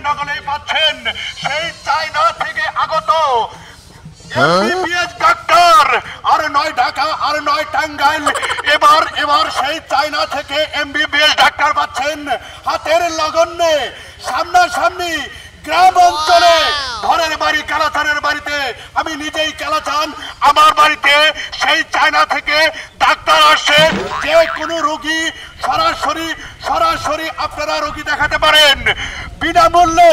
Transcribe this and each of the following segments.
নগলেই পাচ্ছেন সেই চায়না থেকে আগত এমবিবিএস ডাক্তার। আর নয় ঢাকা, আর নয় টাঙ্গাইল, এবার সেই চায়না থেকে এমবিবিএস ডাক্তার পাচ্ছেন হাতের লগনে, সামনাসামনি গ্রাম অঞ্চলে। ঘরের বাড়ি কালাচানের বাড়িতে, আমি নিজেই কালাচান, আমার বাড়িতে সেই চায়না থেকে ডাক্তার আসছে। যে কোনো রোগী সরাসরি আপনারা রোগী দেখাতে পারেন, বিনামূল্যে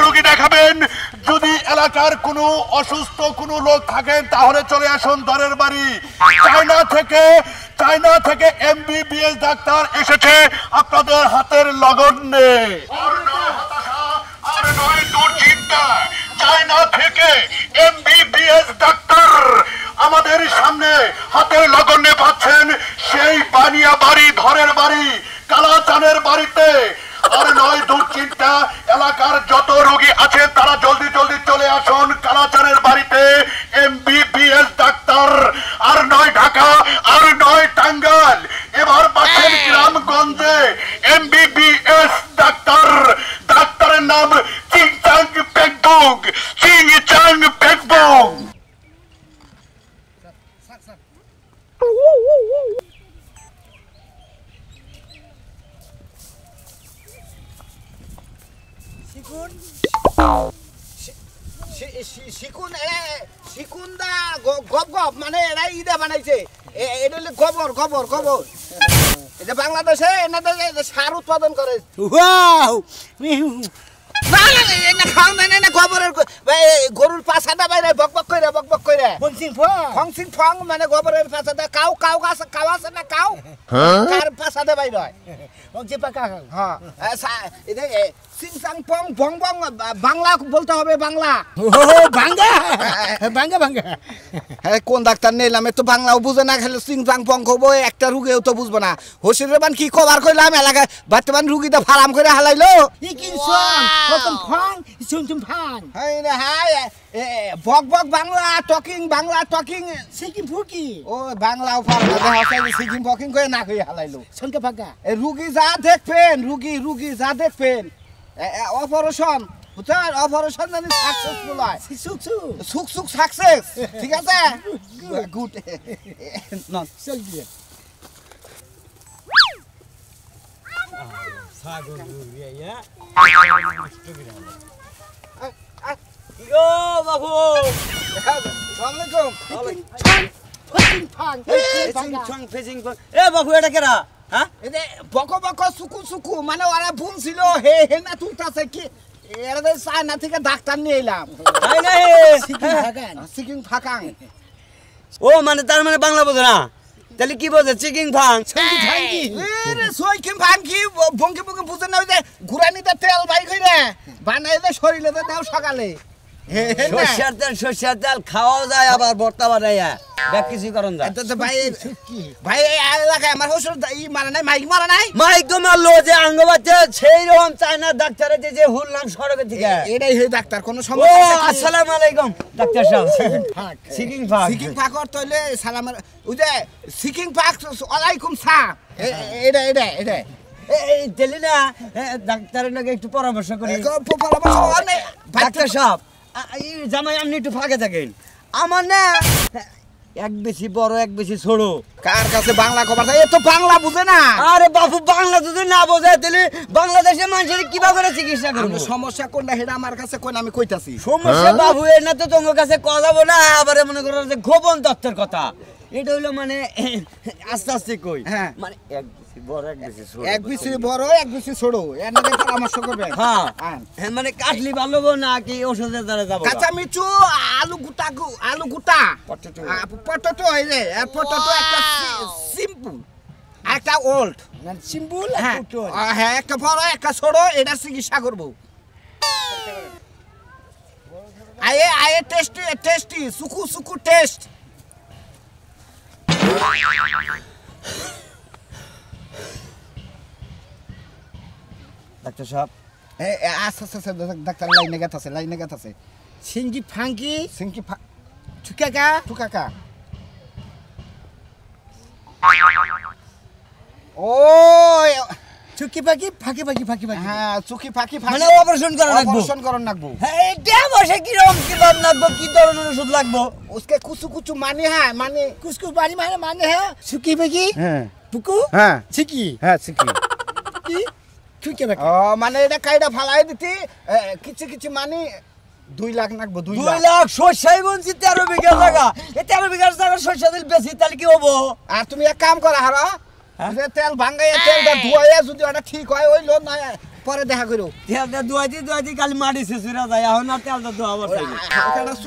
রোগী দেখাবেন। যদি এলাকার কোনো অসুস্থ কোনো লোক থাকেন তাহলে চলে আসুন দরের বাড়ি। চায়না থেকে এমবিবিএস ডাক্তার এসেছে আপনাদের হাতের লগনে। আর নয় হতাশা, আর নয় দুশ্চিন্তা, চায়না থেকে এমবিবিএস ডাক্তার আমাদের সামনে হাতের লগনে পাচ্ছেন সেই বানিয়া বাড়ি, ধরের বাড়ি, কালাচানের বাড়িতে। আর নয় দুশ্চিন্তা, এলাকার যত রোগী আছে তারা জলদি চলে আসুন কালাচানের বাড়িতে। MBBS doctor. আর নয় ঢাকা, আর নয় টাঙ্গাইল, এবার পাচ্ছেন গ্রামগঞ্জে এমবিবিএস ডাক্তার। ডাক্তারের নাম চিংচাং পেকবুং। শিকুন্দা গব মানে এরা ইদা বানাইছে, এটা হলে গোবর। এটা বাংলাদেশে এনাদের সার উৎপাদন করে। গরুর পাছাটা বাইরে বকবক করে ফংসিং ফং মানে গোবরের পাছাটা কাউ আছে না, কাউ কার পাছাটা বাইরে হয়। সিংসাং পং বং বং, বাংলা বলতে হবে, বাংলা। কোন ডাক্তার নিলাম তো বাংলাও বুঝে না, খেলে সিংসাং পং খবো একটা রুগীও তো বুঝবো না। হসির বান কি কবার কইলাম এলাকায় বর্তমান রুগীটা ফারাম করে হালাইলো। বক বাংলা টকিং সিকিম ফুকি ও বাংলাও সিকিম ফকিং করে না কই হালাইলো। সনকে ফাঁকা রুগী যা দেখবেন, রুগী যা দেখবেন, অপারেশন জানি সাকসেসফুল হয়, সুক সাকসেস, ঠিক আছে? গুড নট চল দিয়ে সাগর রিয়া কি গো বাবু, আসসালামু আলাইকুম। এ বাবু এটা কেরা? হ্যাঁ বক সুকু মানে ওরা ভুল ছিল, হে না তুলতাছে কি এরা চায়না থেকে ডাক্তার নিয়ে এলাম। সিকিং ফাঁকাং। ও মানে তার মানে বাংলা বোঝে না, তাহলে কি বোঝে? চিকিং ফাং কি বঙ্কি বুঝে না, ওই যে ঘুরানিতে তেল বাই করে বানাই দে শরীরে দাও সকালে। সর্ষের তেল খাওয়া যায়, আবার ভর্তা বানাইয়া কিছু করন যায়। ভাই এলাকায় আমার শ্বশুর মারা নাই, মাইক তো মারলো যে আঙ্গ বাচ্চা, সেই রকম চায়না ডাক্তারের যে হুললাম সড়কের থেকে, এটাই হে ডাক্তার। কোন সমস্যা? আসসালামু আলাইকুম ডাক্তার সাহেব। সিকিং ফাক অর্থ হইলে সালামের, ওই যে সিকিং ফাক ওয়ালাইকুম সালাম, এটা এই দিলি না ডাক্তারের নাকি একটু পরামর্শ করি। ডাক্তার সাহেব জামাই আপনি একটু ফাঁকে থাকেন, আমার না এক বেশি বড় এক বেশি ছোট। কার কাছে বাংলা খবর থাকে? এ তো বাংলা বুঝে না। আরে বাবু বাংলা যদি না বোঝে তাহলে বাংলাদেশের মানুষের কিভাবে করে চিকিৎসা করবে? সমস্যা কোনটা সেটা আমার কাছে কোন আমি কইতাছি। সমস্যা বাবু এর না তো তোমার কাছে কথা বলো না, আবার মনে করো যে গোপন তথ্যের কথা। এটা হইলো মানে আস্তে কই, হ্যাঁ মানে এক বড় এক বেশি ছোট, এক বেশি বড় এক বেশি ছোট, এর নাকি পরামর্শ করবে। হ্যাঁ মানে কাটলি ভালো না কি ওষুধের দ্বারা যাব? কাঁচা মিচু আলু গুটা পটেটো হইলে পটেটো একটা সিম্পল একটা ওল্ড মানে সিম্পল। হ্যাঁ একটা বড় একটা ছোট, এটা চিকিৎসা করব। আয়ে টেস্টি সুকু টেস্ট। ডাক্তার সাহেব আচ্ছা ডাক্তার লাইনে গেছে। সিঙ্গি ঠুকাকা ও চুকি পাকি ফাঁকি ফাঁকি ফাঁকি ফাঁকি হ্যাঁ চুকি ফাঁকি মানে অপারেশন করা লাগবে অপারেশন করন লাগবো হ্যাঁ এটা বসে কি রকম কি বাদ লাগবে কি ধরনের ওষুধ লাগবে उसके कुछ कुछ माने है माने कुछ कुछ पानी माने माने है चुकी पाकी হ্যাঁ পুকু হ্যাঁ চিকি হ্যাঁ সিকি কি চুকি পাকি ও মানে এটা কাইডা ফালাই দিতি কিছু কিছু মানি 2 লাখ লাগবো 2 2 লাখ লাখ শস্যই বনছি 13 বিঘা জায়গা এই 13 বিঘা জায়গা শস্য দিল বেশি তাহলে কি হবো আর তুমি এক কাম করা হারা যে তেল ভাঙাইয়া তেলটা ধুয়াইয়া যদি ওটা ঠিক হয় ওই লো না পরে দেখা করো তেলটা দুয়াইতে কালি মাটি শেষুরা যায় এখন আর তেলটা ধোয়াবার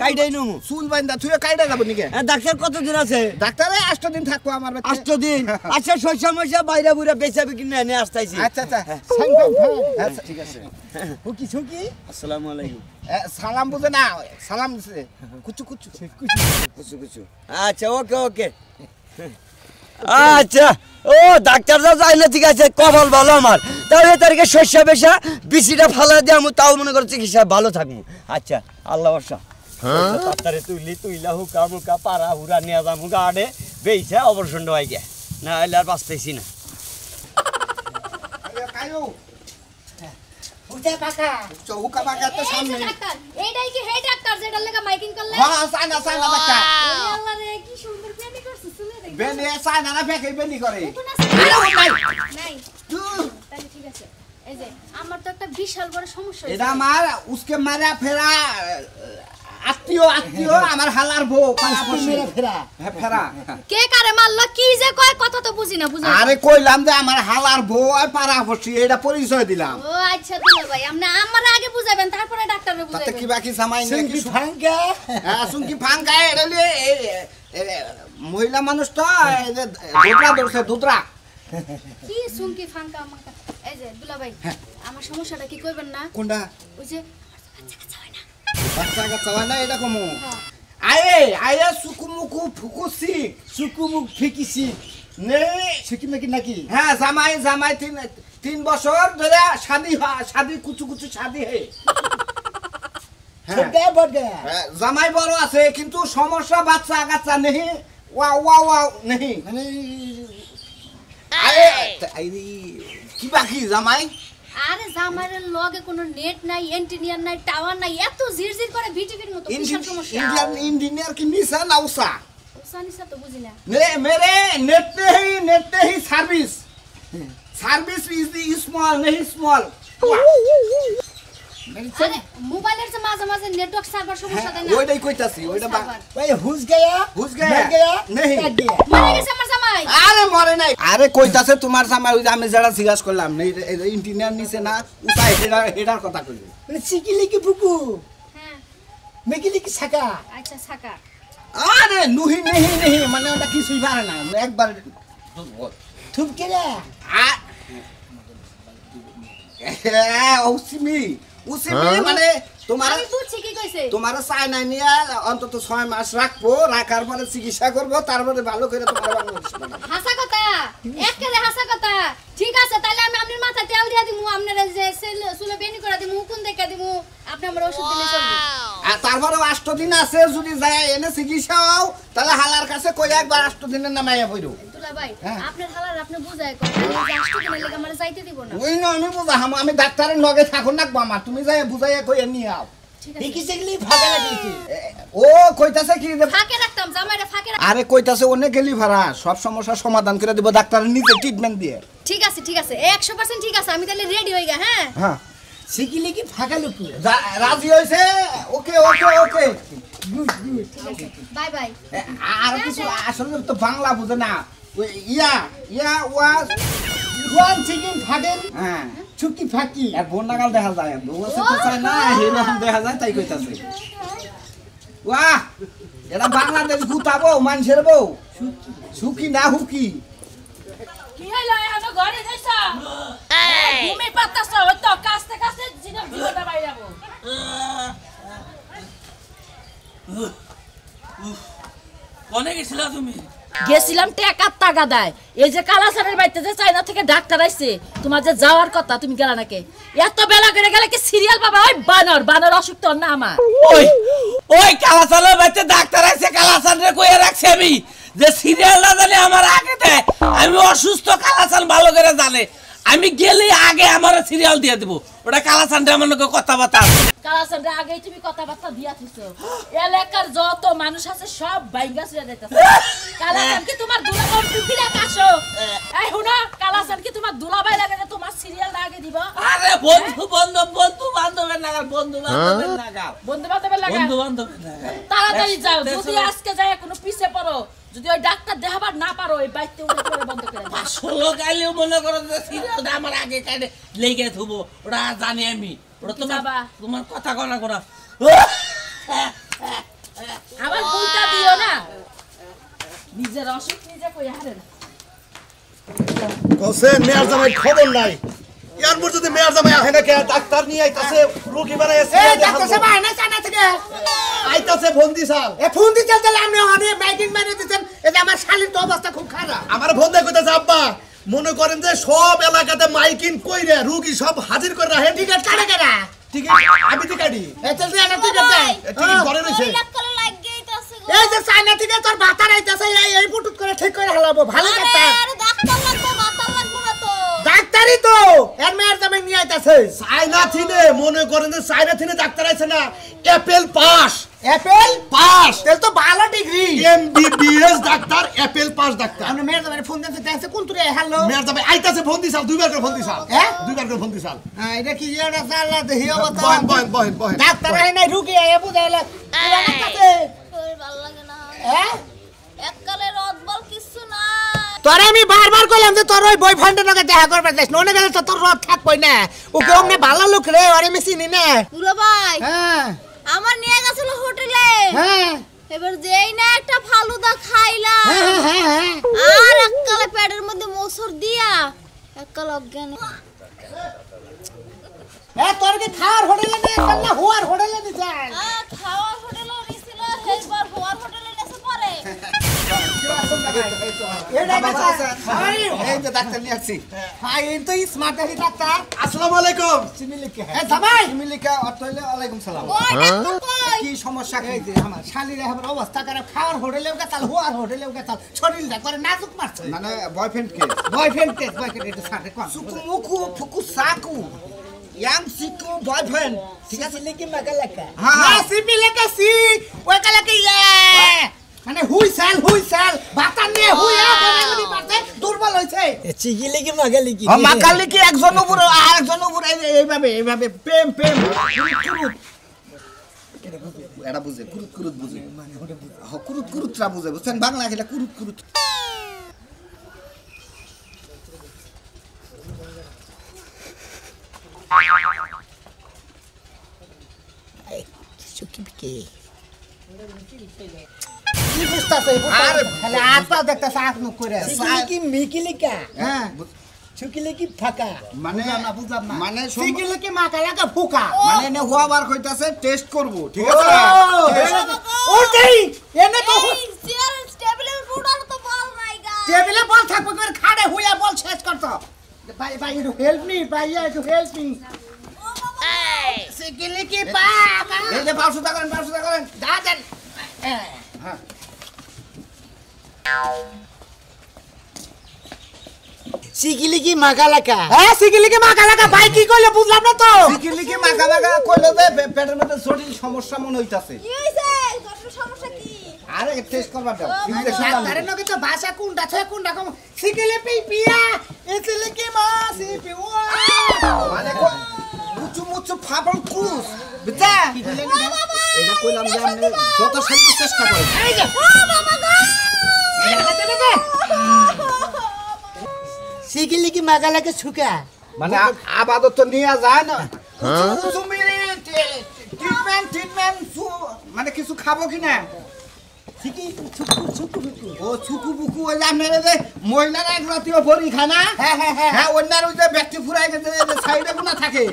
কাইডাই নমু চুল বাইন্দা তুই কাইডা যাব নিকে ডাক্তার কতদিন আছে ডাক্তারে 8 দিন থাকবো আমার বাচ্চা 8 দিন আচ্ছা শস্য মশা বাইরে বুড়া বেচাবে কি না এনে আসতাইছি আচ্ছা আচ্ছা আচ্ছা ঠিক আছে হুকি ছুকি আসসালামু আলাইকুম সালাম বুঝে না সালাম দিছে কুচু কুচু কুচু কুচু আচ্ছা ওকে ওকে আচ্ছা ও ডাক্তার যা যাই না ঠিক আছে কপাল ভালো আমার তাহলে তারিখে শস্য বেশা বিসিটা ফালা দিয়ে আমি তাও মনে করছি চিকিৎসা ভালো থাকবো আচ্ছা আল্লাহ বর্ষা তাড়াতাড়ি তুইলা হুকা মুকা পাড়া হুরা নিয়ে যাম হুকা আডে বেইছে অপারেশন হয়ে গে না হলে আর বাঁচতেছি না কায়ো উঠে পাকা চৌকা বাগা তো সামনে ডাক্তার এইটাই কি হে ডাক্তার যেটা লাগা মাইকিং করলে হ্যাঁ সাইনা সাইনা ডাক্তার আল্লাহ রে কি সুন্দর বেনি করছিস শুনে দেখ বেনি সাইনা না ফেকে বেনি করে নাই তাহলে ঠিক আছে এই যে আমার তো একটা বিশাল বড় সমস্যা এটা আমার উসকে মারা ফেরা আত্মীয় আমার হালার বউ মেরা ফেরা হ্যাঁ ফেরা কে কারে মারলো কি যে কয় কথা তো বুঝি না বুঝা আরে কইলাম যে আমার হালার বউ আর পাড়া বসি এটা পরিচয় দিলাম ও আচ্ছা দিল ভাই আপনি আমারে আগে বুঝাবেন তারপরে ডাক্তারে তাতে বুঝাবেন কি বাকি সামাই নাকি ফাঙ্কা হ্যাঁ সুনকি ফাঙ্কা এটা মহিলা মানুষ তো দুধরা ধরছে দুধরা কি সুনকি ফাঙ্কা আমাকে এই যে দুলা ভাই আমার সমস্যাটা কি কইবেন না কোনটা ওই যে বাচ্চা কাচ্চা হয় না বাচ্চা কাচ্চা হয় না এটা কমু হ্যাঁ। আয়ে সুকুমুকু ফুকুসি চুকুমুক ফিকিছি নে ছুকি নাকি নাকি হ্যাঁ জামাই 3 বছর ধরে শাদি কুচু কুচু শাদি হে ছোটা বড় জামাই বড় আছে কিন্তু সমস্যা বাচ্চা কাচ্চা নেই ওয়া নেই মানে আরে কি বাকি জামাই আরে জামাইরের লগে কোনো নেট নাই এন্টিনিয়ার নাই টাওয়ার নাই এত জিরজির করে ভিটিভির মতো বিশাল সমস্যা इंडियन इंजीनियर की निशा ना उसा ওসানিসা তো বুঝি না मेरे नेट ने ही सर्विस इज द स्मॉल नहीं स्मॉल আরে মোবাইলের যে মাঝে মাঝে নেটওয়ার্ক সার্ভার সমস্যা দেয় না ওইটাই কইতাছি ওইটা ভাই হুস গয়া হুস গয়া नहीं কাট গয়া মরে গেছে আমার জামাই আরে মরে নাই আরে কইতাছে তোমার জামাই ওই যে আমি যারা জিজ্ঞাসা করলাম ইঞ্জিনিয়ার নিছে না উতা হেডার কথা কইবে মানে চিকিলি কি বুকু হ্যাঁ মেকিলি কি সাকা আচ্ছা সাকা আরে নুহি নেহি মানে ওটা কিছুই পারে না একবার থুমকে না উসিমি মানে তোমার আমি বুঝছি কি কইছে তোমার চায়না নিয়ে অন্তত 6 মাস রাখবো রাখার পরে চিকিৎসা করবো তারপরে ভালো করে তোমার বাংলাদেশ পাঠাবো হাসা কথা একেবারে হাসা কথা ঠিক আছে তাহলে আমি আপনার মাথায় তেল দিয়া দিমু আপনার যে চুলে বেনি করে দিমু কোন দেখা দিমু আপনি আমার ওষুধ দিলে চলবে আর তারপরে 8 দিন আছে যদি যায় এনে চিকিৎসা হও তাহলে হালার কাছে কই একবার 8 দিনের নামাইয়া পড়ো দুলা ভাই হ্যাঁ। আপনার হালার আপনি বুঝায় কথা আমি জাস্ট কিনে লাগা আমারে যাইতে দিব না ওই না আমি বুঝা আমি ডাক্তারের নগে থাকুন নাকবো আমার তুমি যাই বুঝাইয়া কই নিয়ে আও ঠিক আছে দেখি চিকিলি ফাঁকা লাগিয়েছি ও কইতাছে কি যে ফাঁকে রাখতাম জামাইরা ফাঁকে আরে কইতাছে অনেক গেলি ভাড়া সব সমস্যার সমাধান করে দিব ডাক্তারের নিজে ট্রিটমেন্ট দিয়ে ঠিক আছে 100% ঠিক আছে আমি তাহলে রেডি হই গা হ্যাঁ হ্যাঁ চিকিলি কি ফাঁকা লুকু রাজি হইছে ওকে গুড গুড ঠিক আছে বাই বাই আর কিছু আসলে তো বাংলা বুঝে না ওই ইয়া ওয়াজ ওয়ান চিকেন ফাটেন হ্যাঁ চুকি ফাঁকি আর বোন নাগাল দেখা যায় বউ আছে তো চায় না এরকম দেখা যায় তাই কইতাছে ওয়াহ এটা বাংলাদেশ গুতাবো মানুষের বউ সুখী না হুকি কি হইলো এখন ঘরে যাইছ ঘুমে পাতাছ ওই তো কাস্তে কাস্তে জিনা ভিডিওটা বাইরাবো কোনে গেছিলা তুমি গেছিলাম টাকা টাকা দেয় এই যে কালাসানের বাড়িতে যে চাইনা থেকে ডাক্তার আইছে তোমার যে যাওয়ার কথা তুমি গেলা নাকি এত বেলা করে গেলে কি সিরিয়াল পাবা ওই বানর অসুখ তোর না আমার ওই কালাসানের বাড়িতে ডাক্তার আছে কালাসানরে কইয়া রাখছি আমি যে সিরিয়াল না জানে আমার আগে দেয় আমি অসুস্থ কালাসান ভালো করে জানে আমি গেলে আগে আমার সিরিয়াল দিয়ে দেব ওটা কালাচানটা আমার লোক কথাবার্তা কালাচানটা আগেই তুমি কথাবার্তা দিয়া দিছো এলাকার যত মানুষ আছে সব বাইঙ্গা ছিড়ে যাইতাছে কালাচান কি তোমার দুলাভাই টুকিরা কাশো এই হুনা কালাচান কি তোমার দুলাভাই লাগে না তোমার সিরিয়াল আগে দিব আরে বন্ধু বান্ধবের নাগাল বন্ধু বান্ধবের নাগাল বন্ধু বান্ধবের লাগা তাড়াতাড়ি যাও যদি আজকে যায় কোনো পিছে পড়ো যদি ওই ডাক্তার দেখাবার না পারো এই বাইতে উঠে পড়ে বন্ধ করে দাও আসলে গালিও মনে করো যে সিরিয়ালটা আমার আগে কাটে লেগে থুবো ওটা জানি আমি ওটা তোমার কথা কনা করা আমার বলটা দিও না নিজের অসুখ নিজে কই হারে না কোসেন মেয়ার জামাই খবর নাই ইয়ার মধ্যে যদি মেয়ার জামাই আহে না কে ডাক্তার নিয়ে আইতাছে রোগী বানাইছে এই ডাক্তার সাহেব আয় না চানা থেকে আইতাছে বন্দি সাল এ ফোন দিতে চলে আমি অনে মাইকিং মেরে দিতেন এই যে আমার শালীর তো অবস্থা খুব খারাপ আমার বন্ধে কইতাছে আব্বা মনে করেন যে সব এলাকাতে মাইকিং কইরা রোগী সব হাজির করে রাখেন টিকেট কাটে কেনা ঠিক আছে আমি তো কাটি এই চল না টিকেট দেয় টিকিট করে রইছে এই যে চায়না থেকে তোর বাতা রাইতাছে এই পুটুত করে ঠিক করে হালাবো ভালো কথা ডাক্তারই তো এর মেয়ের জামাই নিয়ে আইতাছে চায়না থিনে মনে করেন যে চায়না থিনে ডাক্তার আইছে না অ্যাপেল পাস অ্যাপেল পাস তেল তো ভালো degree MBBS doctor Apple pass doctor আমি মেয়ের জামাই ফোন দিতে দেখছে কোন তুই হ্যালো মেয়ার জামাই আইতাছে ফোন দিছাল দুইবার করে ফোন দিছাল হ্যাঁ দুইবার করে ফোন দিছাল এটা কি এটা জানলা দেহি অবস্থা বহেন ডাক্তার আই নাই রুগী আই বুঝাইলা কাছে হ্যাঁ তোরে আমি বারবার কইলাম যে তোর ওই বয়ফ্রেন্ডের লগে দেখা করবে যাস ননে গেলে তো তোর রদ থাকবই না ওকে অমনে ভালো লোক রে আরে আমি চিনি না দুলা ভাই হ্যাঁ আমার নিয়ে গেছিল হোটেলে হ্যাঁ এবার যেই না একটা ফালুদা খাইলা হ্যাঁ আর এককালে পেটের মধ্যে মোসর দিয়া এককাল অজ্ঞান এ তোর কি খাওয়ার হোটেলে নিয়ে গেল না হোয়ার হোটেলে নিয়ে যান খাওয়ার হোটেলে নিছিল সেইবার হোয়ার হোটেলে নেছে পরে এই যে ডাক্তার নিয়ে আসছি হাই এই তো স্মার্ট আছে ডাক্তার আসসালামু আলাইকুম সিমিলিকা এ জামাই সিমিলিকা অতলে ওয়ালাইকুম সালাম ওই ডাক্তার কই কি সমস্যা এই যে আমার শালীর এখন অবস্থা খারাপ খাওয়ার হোটেলেও গেছাল হোয়ার হোটেলেও গেছাল শরীরটা করে নাজুক মারছে মানে বয়ফ্রেন্ড একটু সাথে কোন সুকু মুকু ফুকু সাকু ইয়াং সিকু বয়ফ্রেন্ড ঠিক আছে লিখি মাগালাকা হ্যাঁ সিমিলিকা সি ওই কালাকে ইয়ে মানে হুই সেল বাতা নিয়ে হুইয়া বানালি পারতে দুর্বল হইছে চিগিলে কি মাগালি কি মাকালি কি একজন উপর আর একজন উপর এইভাবে প্রেম এটা বুঝে কুরুত বুঝে মানে কুরুতরা বুঝে বুঝছেন বাংলা খেলা কুরুত কি বুঝতাছে আর খালি আত্মা দেখতাছে আখ নুক করে কি মিকিলিকা হ্যাঁ ছুকিলে কি ফাঁকা মানে বুঝাম না মানে সিগিলে কি মাকালাকা ফুকা মানে এনে হওয়াবার কইতাছে টেস্ট করব ঠিক আছে ওটাই এনে তো চেয়ার টেবিলের ফুটানো তো বল নাই গা টেবিলে বল থাকবে করে খাড়ে হুইয়া বল শেষ করতো ভাই একটু হেল্প মি ভাই একটু হেল্প মি সিগিলে কি পাকা এই যে পাঁচশো টাকা করেন দাদা চিগিলে কি মাগালাকা হ্যাঁ সিগিলে কি মাকালাকা ভাই কি কইলে বুঝলাম না তো সিকিলিকি মাখা কইলো যে পেটের মধ্যে জটিল সমস্যা মনে হইতাছে কি হইছে তোর সমস্যা কি আরে টেস্ট করবার দাও ডাক্তারের নকে তো ভাষা কোনটা ছয় কোনটা কম সিগিলে পিয়া এসিলে কি মা সিপি ওয়া মানে মুচু ফাবল ক্রুজ বুঝা এটা কইলাম যে আপনি যত সম্ভব চেষ্টা করেন এই যে ও বাবা গো চিগিলে কি মাগালাকা ছুকা মানে আপাতত তো নিয়ে যায় না তুমি ট্রিটমেন্ট মানে কিছু খাবো কি না ও ছুকু বুকু ওই আপনারা যে মহিলারা এক জাতীয় বড়ি খায় না হ্যাঁ অন্যার ওই যে ব্যক্তি ফুরাই গেছে যে সাইডে গুনা থাকে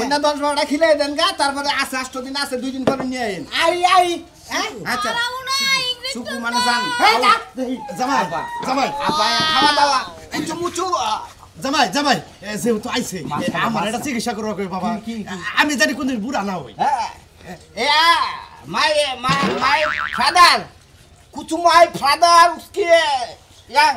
অন্য 10-12টা খিলাই দেন গা তারপরে আছে 8 দিন আছে 2 দিন পরে নিয়ে আইন আই হ্যাঁ আচ্ছা ইংরেজি ছুকু মানে জান জামাই আপা খাওয়া দাওয়া মুচু জামাই যেহেতু আইছে আমার এটা চিকিৎসা করবো কই বাবা আমি জানি কোনদিন বুড়া না হই my father, कुछ my father उसके yang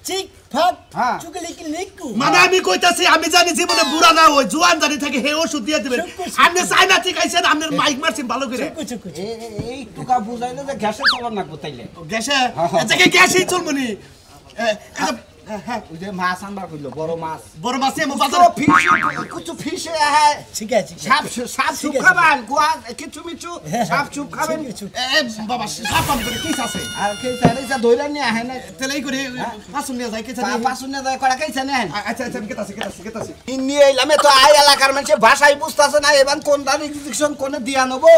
ঠিক ফাক হ্যাঁ। চুকিলিকি লিকু মানে আমি কইতাছি আমি জানি জীবনে বুড়া না হই জোয়ান জানি থাকে হে ওষুধ দিয়ে দিবেন আপনি চাইনা ঠিক আইছেন আপনার মাইক মারছেন ভালো করে চুকু এই টুকা বুঝাইলে যে গ্যাসে চলন না কোথাইলে গ্যাসে আচ্ছা কি গ্যাসই চলবনি ওই যে মাছ আনবার কইলো বড় মাছ বড় মাছে মো তো বাজার ফিশ কিছু ফিশ হ্যাঁ ঠিক আছে সাপ সাপ চুপ খাবেন গোয়া কিছু মিছু সাপ চুপ খাবেন এ বাবা সাপ পান করে কি আছে আর কে জানে যা ধইরা নিয়ে আহে না তেলাই করে পাছুন নিয়ে যায় কি জানি পাশুনে যায় কড়া কে জানে আচ্ছা আচ্ছা কেতাছি নিয়ে এলাম তো আই এলাকার মানুষে ভাষাই বুঝতাছে না এবার কোন দানি ডিকশন কোনে দিয়া নেবো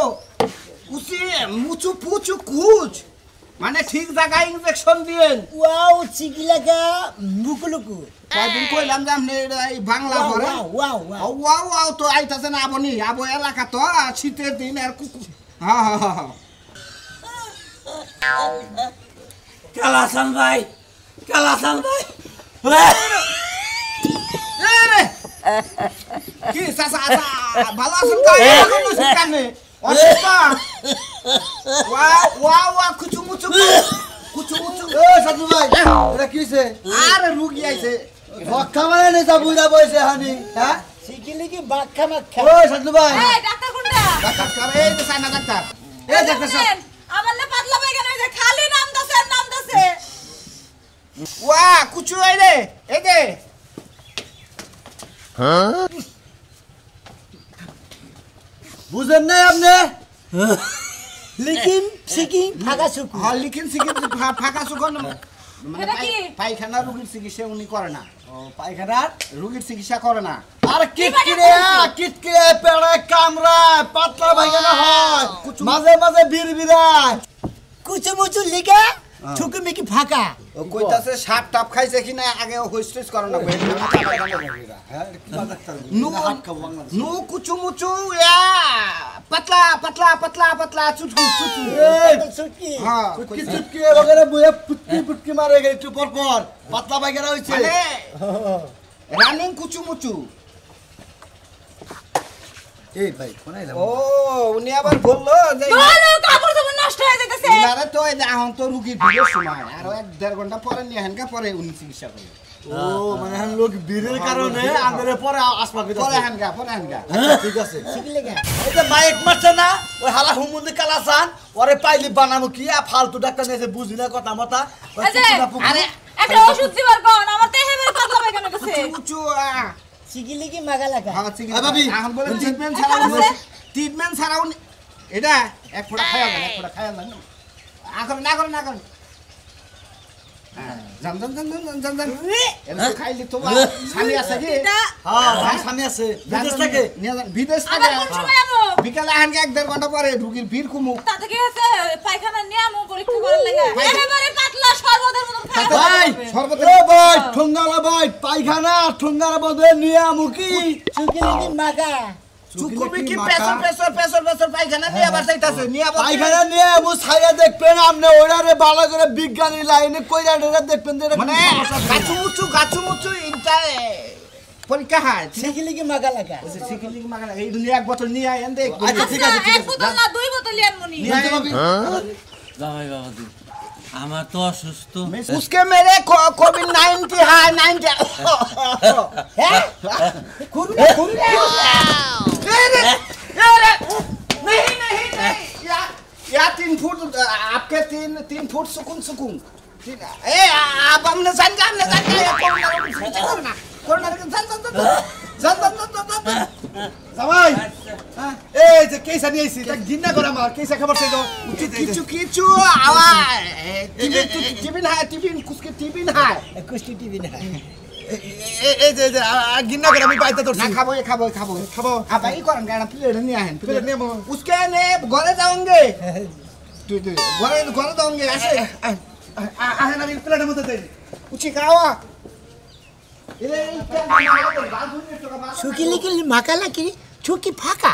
উচি মুচু পুচু কুচ মানে ঠিক জায়গায় ইনজেকশন দিয়েন ওয়াও চিকিলাকা মুকুলুকু কয়দিন কইলাম যে আপনি এই বাংলা পড়ে ওয়াও ওয়াও ওয়াও তো আইতাছে না আপনি আবো এলাকা তো শীতের দিন আর কুকু হ্যাঁ হ্যাঁ হ্যাঁ কালাসান ভাই কি সাসা ভালো আছেন তো এখন কানে অসুস্থ ওয়াও ওয়াও ওয়াও কুচু মুচু ও সাধু ভাই এটা কিছে আরে রুগী আইছে বক্কা মানে নে যা বুইরা বইছে হানি হ্যাঁ চিকিলিকি বাক্কা মাক্কা ও সাধু ভাই এই ডাক্তার কোনটা ডাক্তার এই যে সাইনা ডাক্তার এই ডাক্তার সাহেব আমার না পাতলা পায়খানা হইছে খালি নাম দাসে ওয়া কুচু আই রে এই দে বুঝেন না আপনি লিকিন সিকিন ফাঁকা সুকু হল লিখিন সিকিন ফাঁকা সুকন এটা কি? পায়খানা রোগীর চিকিৎসা উনি করে না পায়খানার রোগীর চিকিৎসা করে না আর কিটকিরে পেড়ে কামড়ায় পাতলা পায়খানা হয় মাঝে মাঝে বিড়বিড়ায় কুচু মুচু লিগা ঠুকি মিকি ফাঁকা ও কইতাছে সাপ টাপ খাইছে কিনা আগে হোস্টেজ করে না নু কুচু মুচু ইয়া পাতলা পাতলা পাতলা পাতলা চুটকু চুটকু সুটকি হ্যাঁ চুটকি চুটকি বগেরে বুয়ে পুটকি পুটকি মারে গে একটু পর পর পাতলা পায়খানা হইছে মানে রানিং কুচু মুচু এই ভাই কোনাই ও উনি আবার বললো যে বলো কাপড় চোপড় নষ্ট হয়ে যাইতেছে ইনারে তো এই যে এখন তো রুগীর ভিড়ের সময় আর 1.5 ঘন্টা পরে নিয়ে হেনকা পরে উনি চিকিৎসা করে ও মানে হান লোক বীরের কারণে আন্দরে পরে আসবা পরে কইতাছে হেনকা ঠিক আছে এই যে মাইক মারছে না ওই হালা হুমুন্দি কালাসান ওরে পাইলি বানামু কি ফালতু ডাক্তার নেছে বুঝি না কথা মতা এই যে, আরে একটা ওষুধ দিবার কোন আমার তো হেবের পাতলা পায়খানা গেছে কুচু চিকিলিকি মাগালাকা হ্যাঁ চিকিৎসা ভাবি এখন বলে ট্রিটমেন্ট ছাড়াও এটা এক ফোঁটা খাওয়া যাবে এক ফোঁটা খাওয়া যাবে না করেন জান এটা খাইলি তো স্বামী আছে কি হ্যাঁ ভাই সামনে আছে বিদেশ থেকে বিদেশ আবার থেকে কোন সময় আমো বিকালে আনকে 1.5 ঘন্টা পরে রুগীর ভিড় কমু তাতে কি হচ্ছে পায়খানা নিয়ে আমো পরীক্ষা করার লাগা একেবারে পাতলা সর্বদের মতন খাই ভাই সর্বত এ ভাই ঠোঙ্গালা ভাই পায়খানা ঠোঙ্গালা বদে নিয়ে আমু কি চিকিলিকি মাগা চুকুমি কি প্রেসার পায়খানা নিয়ে আবার যাইতাছে নিয়ে আবার পায়খানা নিয়ে আমু ছাইয়া দেখবেন আপনি ওইটারে ভালো করে বিজ্ঞানী লাইনে কইরা দেখবেন যে মানে গাছু মুচু ইনটা পরীক্ষা হয় চিকিলিকি মাগালাকা সিকিলি মাগা এই দুনিয়া এক বোতল নিয়ে আইন দেখ আচ্ছা ঠিক আছে এক বোতল না দুই বোতল ইয়ান মনি জামাই বাবাজি আমার তো অসুস্থ उसके मेरे कोविड-19 हाय 90 हैं नहीं या 3 फुट आपके 3 फुट सुकून ठीक है ए आप हमने जान कोरोना জামাই এই যে কেসা নিয়ে আইছি তা ঘিন্না করে আমার কেসা খাবার চাইলো উচিত এই যে किचु आवा टिफिन कुछ टिफिन है কুষ্টি টিভি না এই যে ঘিন্না করে আমি পাইতে তোর ना खाबो अब भाई कौन गाना प्लेट नहीं आए প্লেট নিয়ে মো उसके ने घरे जाओगे तू घरे जाओगे ऐसे আহেন আমি প্লেটের মধ্যে দেই उची खावा সুকিলিকি মাকালা কি চুকি ফাঁকা